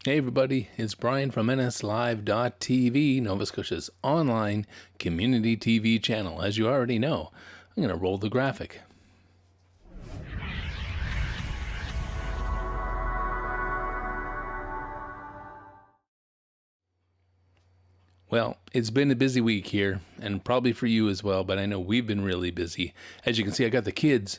Hey everybody, it's Brian from nslive.tv, Nova Scotia's online community TV channel. As you already know, I'm going to roll the graphic. Well, it's been a busy week here, and probably for you as well, but I know we've been really busy. As you can see, I got the kids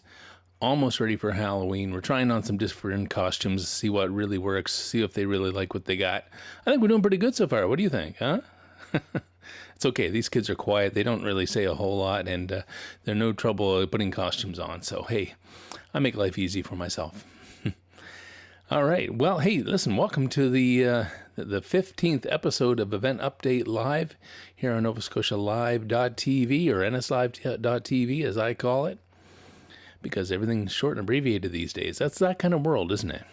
almost ready for Halloween. We're trying on some different costumes to see what really works, see if they really like what they got. I think we're doing pretty good so far. What do you think, huh? It's okay. These kids are quiet. They don't really say a whole lot, and they're no trouble putting costumes on. So, hey, I make life easy for myself. All right. Well, hey, listen, welcome to the 15th episode of Event Update Live here on Nova Scotia Live.tv or nslive.tv as I call it, because everything's short and abbreviated these days. That's that kind of world, isn't it?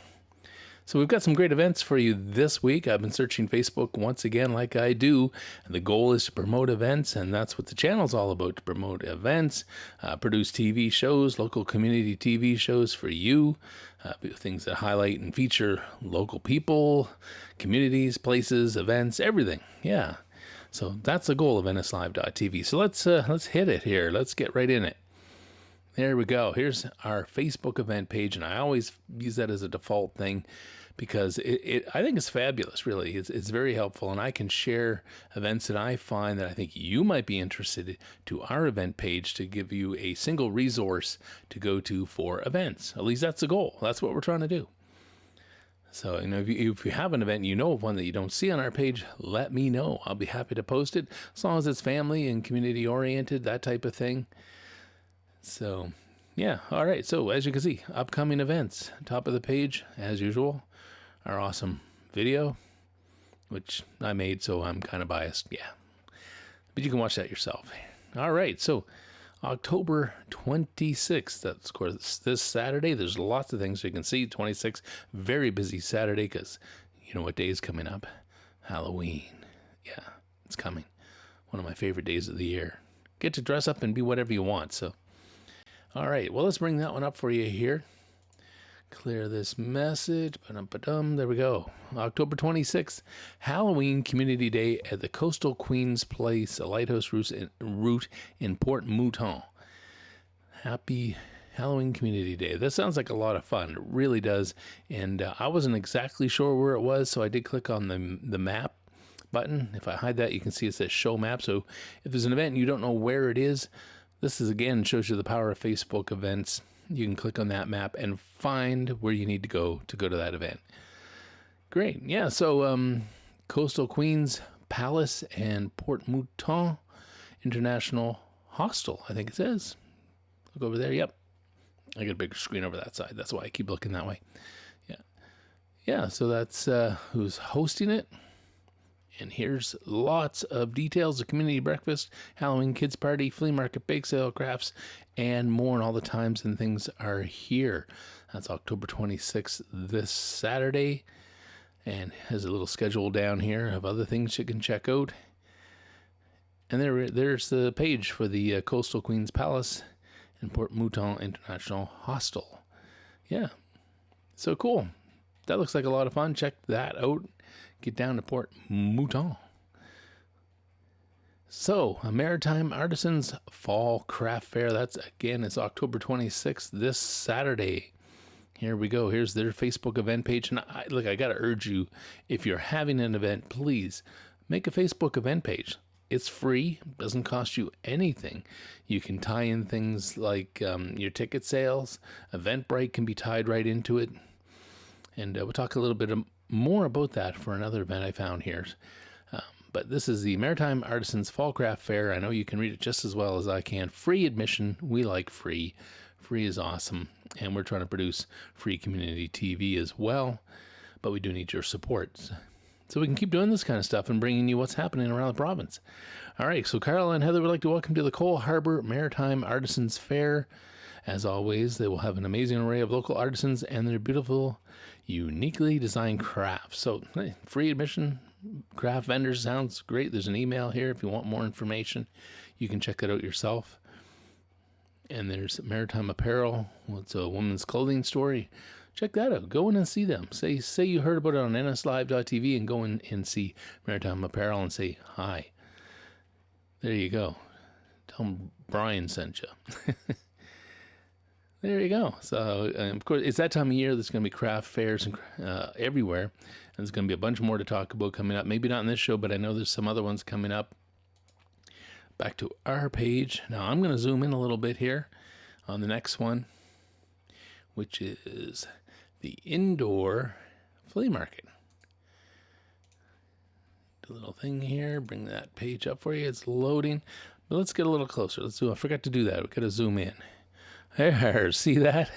So we've got some great events for you this week. I've been searching Facebook once again like I do. And the goal is to promote events, and that's what the channel's all about, to promote events, produce TV shows, local community TV shows for you, things that highlight and feature local people, communities, places, events, everything. Yeah. So that's the goal of nslive.tv. So let's hit it here. Let's get right in it. There we go. Here's our Facebook event page, and I always use that as a default thing because I think it's fabulous, really. It's very helpful, and I can share events that I find that I think you might be interested to our event page to give you a single resource to go to for events. At least that's the goal. That's what we're trying to do. So, if you have an event, you know of one that you don't see on our page, let me know. I'll be happy to post it, as long as it's family and community oriented, that type of thing. So, yeah, all right. So, as you can see, upcoming events. Top of the page, as usual, our awesome video, which I made, so I'm kind of biased. Yeah, but you can watch that yourself. All right. So, October 26th, that's of course this Saturday. There's lots of things you can see. 26th, very busy Saturday because you know what day is coming up? Halloween. Yeah, it's coming. One of my favorite days of the year. Get to dress up and be whatever you want. So. All right, well, let's bring that one up for you here. Clear this message. Ba-dum. There we go. October 26th, Halloween Community Day at the Coastal Queen's Place, a lighthouse route in Port Mouton. Happy Halloween Community Day. That sounds like a lot of fun. It really does. And I wasn't exactly sure where it was, so I did click on the map button. If I hide that, you can see it says Show Map. So if there's an event and you don't know where it is, this is, again, shows you the power of Facebook events. You can click on that map and find where you need to go to that event. Great. Yeah, so Coastal Queen's Palace and Port Mouton International Hostel, I think it says. Look over there. Yep. I got a bigger screen over that side. That's why I keep looking that way. Yeah. Yeah, so that's who's hosting it. And here's lots of details: the community breakfast, Halloween kids party, flea market, bake sale, crafts, and more. And all the times and things are here. That's October 26th, this Saturday. And has a little schedule down here of other things you can check out. And there's the page for the Coastal Queen's Palace and Port Mouton International Hostel. Yeah, so cool. That looks like a lot of fun. Check that out. Get down to Port Mouton. So, a Maritime Artisans Fall Craft Fair. That's, again, it's October 26th, this Saturday. Here we go. Here's their Facebook event page. And I got to urge you, if you're having an event, please make a Facebook event page. It's free. Doesn't cost you anything. You can tie in things like your ticket sales. Eventbrite can be tied right into it. And we'll talk a little bit more about that for another event I found here. But this is the Maritime Artisans Fall Craft Fair. I know you can read it just as well as I can. Free admission. We like free. Free is awesome. And we're trying to produce free community TV as well. But we do need your support, so we can keep doing this kind of stuff and bringing you what's happening around the province. All right, so Carl and Heather would like to welcome to the Cole Harbour Maritime Artisans Fair. As always, they will have an amazing array of local artisans and their beautiful, uniquely designed crafts. So, hey, free admission, craft vendors sounds great. There's an email here if you want more information. You can check that out yourself. And there's Maritime Apparel. It's a women's clothing store. check that out. Go in and see them. Say you heard about it on nslive.tv and go in and see Maritime Apparel and say hi. There you go. Tell them Brian sent you. There you go. So, of course, it's that time of year. There's going to be craft fairs everywhere. And there's going to be a bunch more to talk about coming up. Maybe not in this show, but I know there's some other ones coming up. Back to our page. Now, I'm going to zoom in a little bit here on the next one, which is the indoor flea market. Do a little thing here. Bring that page up for you. It's loading. But let's get a little closer. I forgot to do that. We've got to zoom in. There, see that?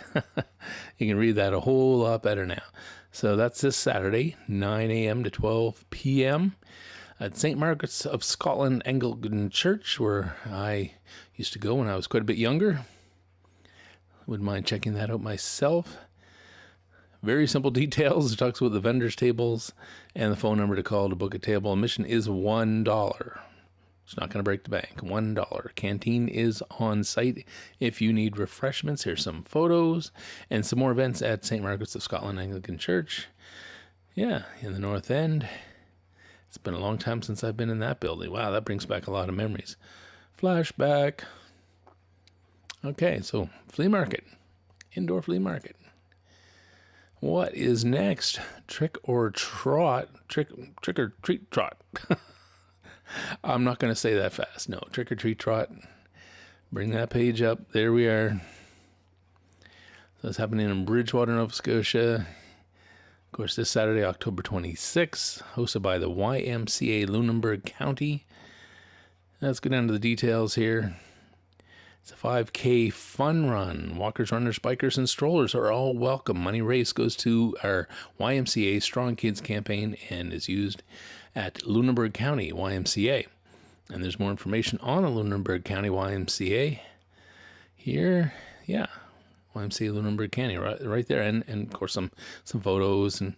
You can read that a whole lot better now. So that's this Saturday, 9 a.m. to 12 p.m. at St. Margaret's of Scotland Anglican Church, where I used to go when I was quite a bit younger. Wouldn't mind checking that out myself. Very simple details. It talks about the vendors' tables and the phone number to call to book a table. Admission is $1. It's not going to break the bank. $1. Canteen is on site if you need refreshments. Here's some photos and some more events at St. Margaret's of Scotland Anglican Church. Yeah, in the North End. It's been a long time since I've been in that building. Wow, that brings back a lot of memories. Flashback. Okay, so flea market. Indoor flea market. What is next? Trick or trot. Trick or treat trot. I'm not going to say that fast. No, trick or treat trot. Bring that page up. There we are. So it's happening in Bridgewater, Nova Scotia. Of course, this Saturday, October 26th, hosted by the YMCA Lunenburg County. Let's get down to the details here. It's a 5K fun run. Walkers, runners, bikers, and strollers are all welcome. Money raised goes to our YMCA Strong Kids campaign and is used at Lunenburg County YMCA. And there's more information on the Lunenburg County YMCA here. Yeah, YMCA Lunenburg County right there. And of course, some photos and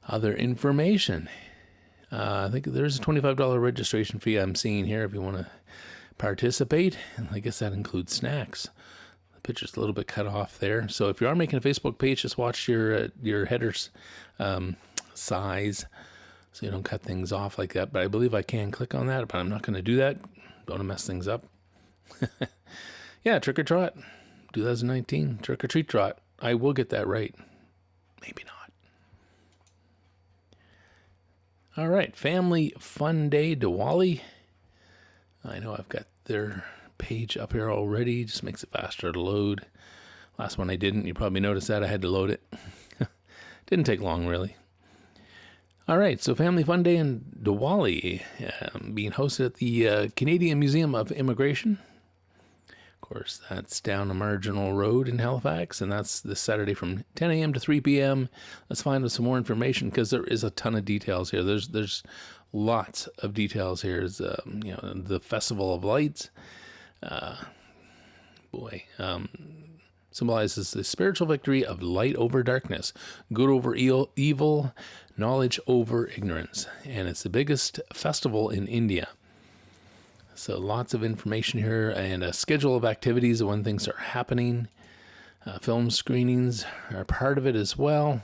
other information. I think there's a $25 registration fee I'm seeing here if you want to participate. And I guess that includes snacks. The picture's a little bit cut off there. So if you are making a Facebook page, just watch your headers size so you don't cut things off like that. But I believe I can click on that, but I'm not going to do that. Don't want to mess things up. Yeah, Trick or Trot 2019. Trick or Treat Trot. I will get that right. Maybe not. All right, Family Fun Day Diwali. I know I've got their page up here already. Just makes it faster to load. Last one I didn't. You probably noticed that I had to load it. Didn't take long, really. All right, so Family Fun Day and Diwali being hosted at the Canadian Museum of Immigration. Of course, that's down a marginal road in Halifax, and that's this Saturday from 10 a.m. to 3 p.m. Let's find out some more information because there is a ton of details here. There's lots of details here. There's, the Festival of Lights. Symbolizes the spiritual victory of light over darkness, good over evil, knowledge over ignorance. And it's the biggest festival in India. So lots of information here and a schedule of activities of when things are happening. Film screenings are part of it as well.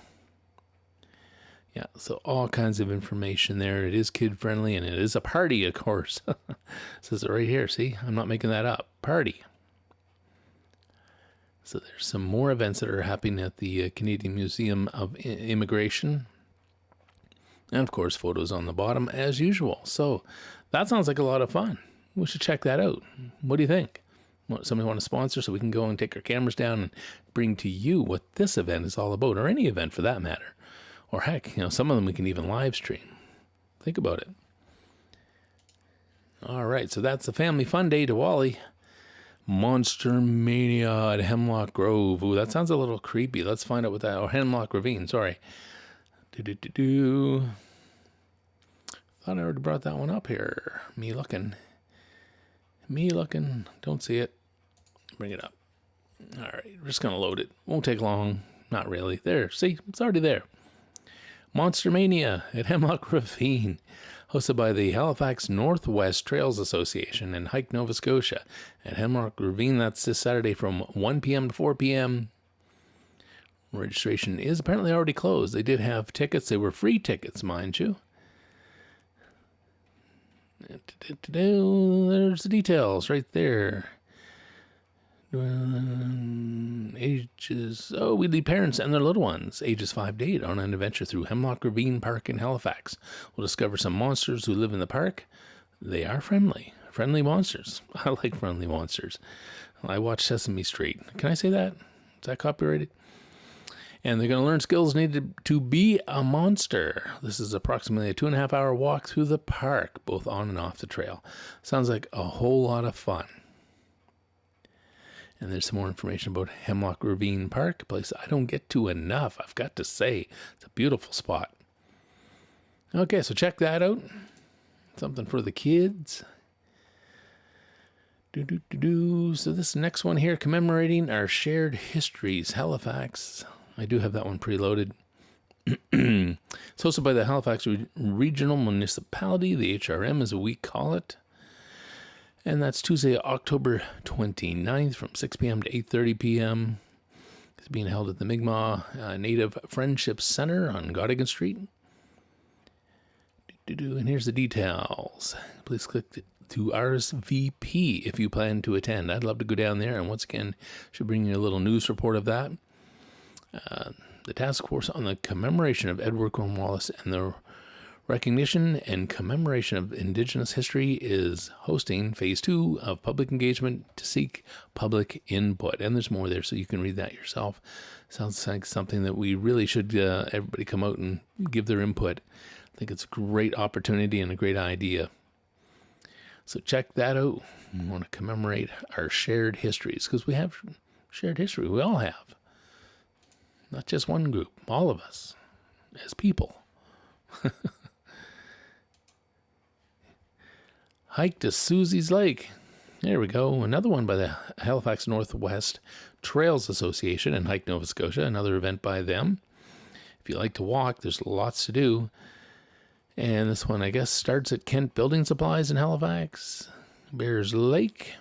Yeah, so all kinds of information there. It is kid-friendly, and it is a party, of course. It says it right here. See, I'm not making that up. Party. So there's some more events that are happening at the Canadian Museum of Immigration. And, of course, photos on the bottom, as usual. So that sounds like a lot of fun. We should check that out. What do you think? Somebody want to sponsor so we can go and take our cameras down and bring to you what this event is all about, or any event for that matter. Or heck, some of them we can even live stream. Think about it. All right, so that's the Family Fun Day Diwali. Monster Mania at Hemlock Grove. Ooh, that sounds a little creepy. Let's find out what that... Or Hemlock Ravine, sorry. Thought I already brought that one up here. Me looking. Don't see it. Bring it up. All right, we're just going to load it. Won't take long. Not really. There, see? It's already there. Monster Mania at Hemlock Ravine, hosted by the Halifax Northwest Trails Association and Hike Nova Scotia. At Hemlock Ravine, that's this Saturday from 1 p.m. to 4 p.m. Registration is apparently already closed. They did have tickets. They were free tickets, mind you. There's the details right there. Ages. Oh, we lead parents and their little ones, ages 5 to 8, on an adventure through Hemlock Ravine Park in Halifax. We'll discover some monsters who live in the park. They are friendly monsters. I like friendly monsters. I watch Sesame Street. Can I say that? Is that copyrighted? And they're going to learn skills needed to be a monster. This is approximately a 2.5-hour walk through the park, both on and off the trail. Sounds like a whole lot of fun. And there's some more information about Hemlock Ravine Park, a place I don't get to enough, I've got to say. It's a beautiful spot. Okay, so check that out. Something for the kids. So this next one here, commemorating our shared histories, Halifax. I do have that one preloaded. It's hosted by the Halifax Regional Municipality, the HRM as we call it. And that's Tuesday, October 29th from 6 p.m. to 8:30 p.m. It's being held at the Mi'kmaq Native Friendship Center on Goddigan Street. And here's the details. Please click to RSVP if you plan to attend. I'd love to go down there, and once again, should bring you a little news report of that. The task force on the commemoration of Edward Cornwallis and the recognition and commemoration of Indigenous history is hosting phase 2 of public engagement to seek public input. And there's more there, so you can read that yourself. Sounds like something that we really should, everybody come out and give their input. I think it's a great opportunity and a great idea. So check that out. We want to commemorate our shared histories, because we have shared history. We all have. Not just one group, all of us as people. Hike to Susies Lake. There we go. Another one by the Halifax Northwest Trails Association in Hike, Nova Scotia. Another event by them. If you like to walk, there's lots to do. And this one, I guess, starts at Kent Building Supplies in Halifax. Bears Lake.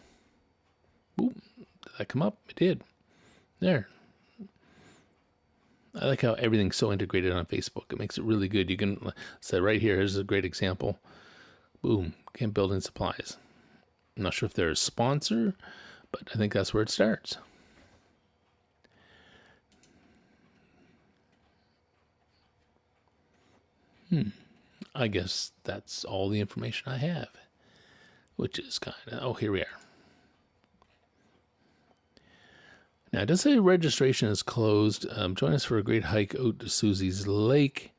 Ooh, did that come up? It did. There. I like how everything's so integrated on Facebook. It makes it really good. You can say right here, here's a great example. Boom, Kent Building Supplies. I'm not sure if they're a sponsor, but I think that's where it starts. I guess that's all the information I have, which is kind of, oh, here we are. Now, it does say registration is closed. Join us for a great hike out to Susies Lake.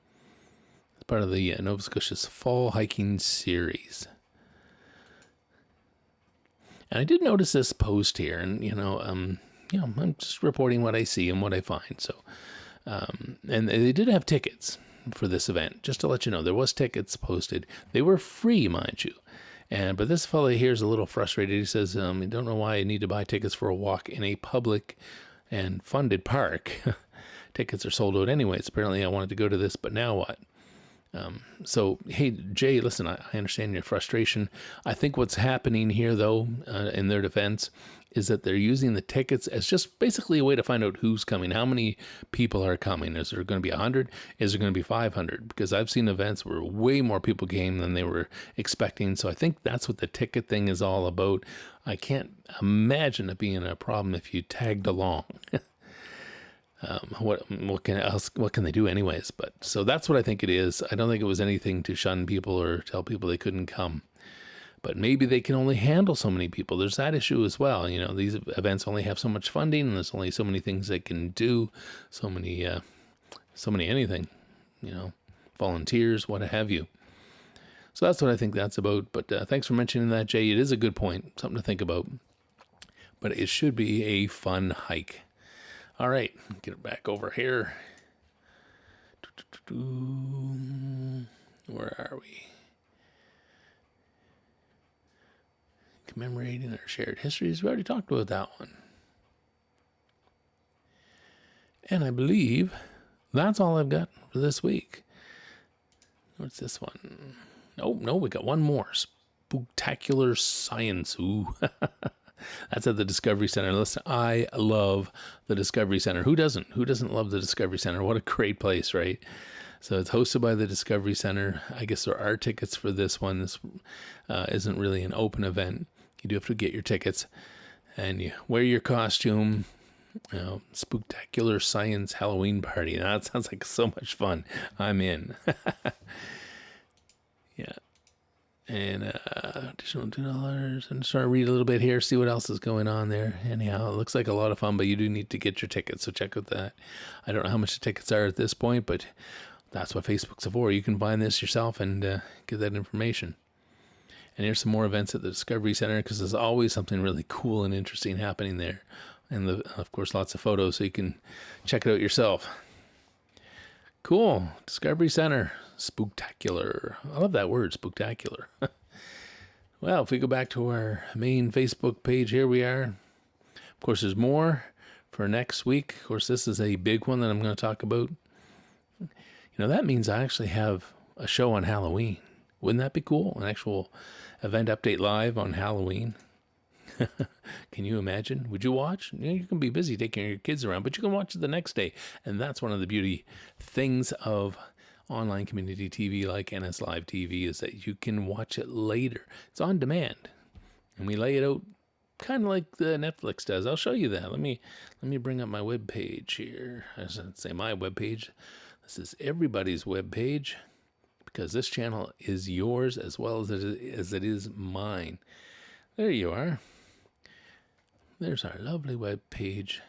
It's part of the Nova Scotia's fall hiking series. And I did notice this post here, and I'm just reporting what I see and what I find. So, and they did have tickets for this event. Just to let you know, there was tickets posted. They were free, mind you. But this fellow here is a little frustrated. He says, I don't know why I need to buy tickets for a walk in a public and funded park. Tickets are sold out anyways. Apparently I wanted to go to this, but now what? So, hey, Jay, listen, I understand your frustration. I think what's happening here, though, in their defense, is that they're using the tickets as just basically a way to find out who's coming. How many people are coming? Is there going to be 100? Is there going to be 500? Because I've seen events where way more people came than they were expecting. So I think that's what the ticket thing is all about. I can't imagine it being a problem if you tagged along. What can they do anyways? But so that's what I think it is. I don't think it was anything to shun people or tell people they couldn't come. But maybe they can only handle so many people. There's that issue as well. These events only have so much funding, and there's only so many things they can do. So many anything. Volunteers, what have you. So that's what I think that's about. But thanks for mentioning that, Jay. It is a good point, something to think about. But it should be a fun hike. All right, get it back over here. Where are we? Commemorating our shared histories. We already talked about that one. And I believe that's all I've got for this week. What's this one? No, we got one more. Spooktacular Science. Ooh. That's at the Discovery Center. Listen, I love the Discovery Center. Who doesn't? Who doesn't love the Discovery Center? What a great place, right? So it's hosted by the Discovery Center. I guess there are tickets for this one. This isn't really an open event. You do have to get your tickets, and you wear your costume. Spooktacular science Halloween party. Now, that sounds like so much fun. I'm in. Yeah. And additional $2. And start to read a little bit here, see what else is going on there. Anyhow, it looks like a lot of fun, but you do need to get your tickets, so check out that. I don't know how much the tickets are at this point, but that's what Facebook's for. You can find this yourself and get that information. And here's some more events at the Discovery Center, because there's always something really cool and interesting happening there. And, of course, lots of photos, so you can check it out yourself. Cool. Discovery Center. Spooktacular. I love that word, spooktacular. Well, if we go back to our main Facebook page, here we are. Of course, there's more for next week. Of course, this is a big one that I'm going to talk about. That means I actually have a show on Halloween. Wouldn't that be cool? An actual event update live on Halloween. Can you imagine? Would you watch? You can be busy taking your kids around, but you can watch it the next day. And that's one of the beauty things of online community TV like NS Live TV, is that you can watch it later. It's on demand. And we lay it out kind of like the Netflix does. I'll show you that. Let me bring up my web page here. I shouldn't say my web page. This is everybody's web page, because this channel is yours as well as it is mine. There you are. There's our lovely web page.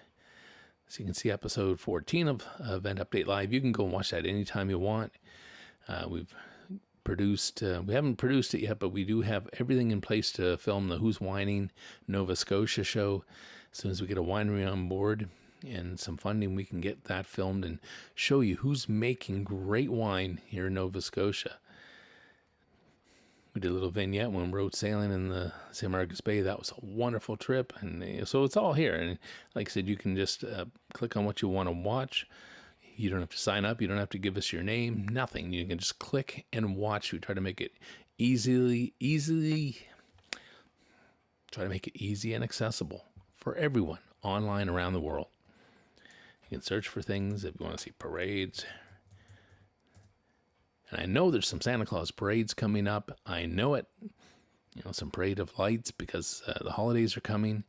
So you can see episode 14 of Event Update Live. You can go and watch that anytime you want. We've produced, we haven't produced it yet, but we do have everything in place to film the Who's Whining Nova Scotia show. As soon as we get a winery on board and some funding, we can get that filmed and show you who's making great wine here in Nova Scotia. We did a little vignette when we rode sailing in the St. Margaret's Bay. That was a wonderful trip. And so it's all here. And like I said, you can just click on what you want to watch. You don't have to sign up. You don't have to give us your name. Nothing. You can just click and watch. We try to make it easy and accessible for everyone online around the world. You can search for things if you want to see parades. And I know there's some Santa Claus parades coming up. I know it. Some parade of lights, because the holidays are coming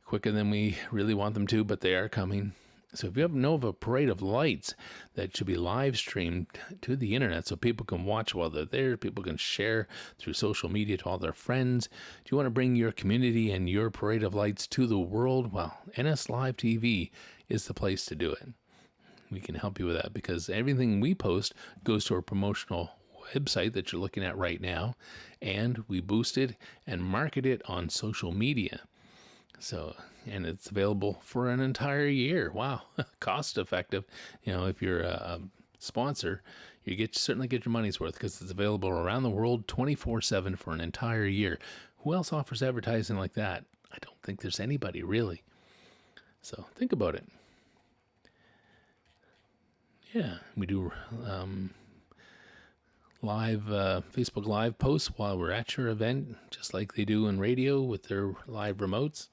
quicker than we really want them to, but they are coming. So if you know of a parade of lights that should be live streamed to the internet so people can watch while they're there, people can share through social media to all their friends. Do you want to bring your community and your parade of lights to the world? Well, NS Live TV is the place to do it. We can help you with that, because everything we post goes to our promotional website that you're looking at right now, and we boost it and market it on social media. So, and it's available for an entire year. Wow, cost effective. If you're a sponsor, you certainly get your money's worth, because it's available around the world 24/7 for an entire year. Who else offers advertising like that? I don't think there's anybody really. So think about it. Yeah, we do live Facebook Live posts while we're at your event, just like they do in radio with their live remotes.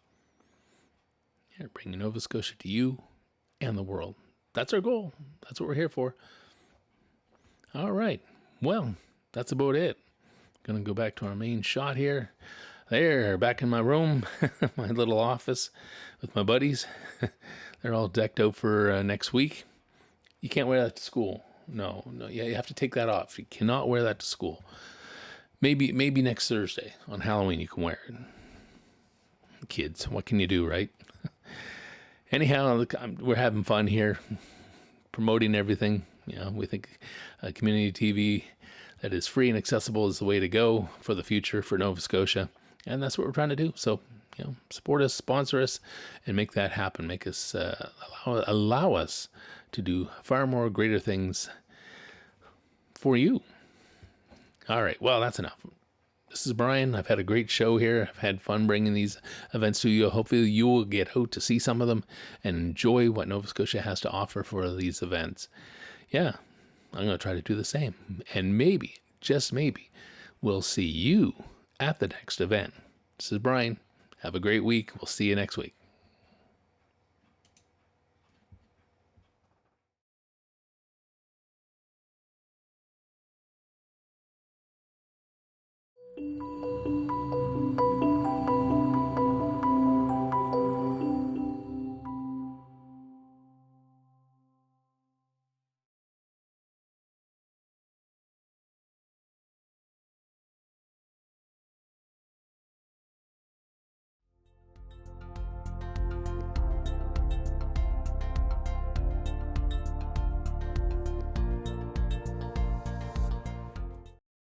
Yeah, bringing Nova Scotia to you and the world. That's our goal. That's what we're here for. All right. Well, that's about it. Going to go back to our main shot here. There, back in my room, my little office with my buddies. They're all decked out for next week. You can't wear that to school. No. Yeah, you have to take that off. You cannot wear that to school. Maybe next Thursday on Halloween you can wear it. Kids, what can you do, right? Anyhow, look, we're having fun here, promoting everything. We think community TV that is free and accessible is the way to go for the future for Nova Scotia, and that's what we're trying to do. So, support us, sponsor us, and make that happen. Make us allow us to do far more greater things for you. All right, well, that's enough. This is Brian. I've had a great show here. I've had fun bringing these events to you. Hopefully you will get out to see some of them and enjoy what Nova Scotia has to offer for these events. Yeah, I'm going to try to do the same. And maybe, just maybe, we'll see you at the next event. This is Brian. Have a great week. We'll see you next week.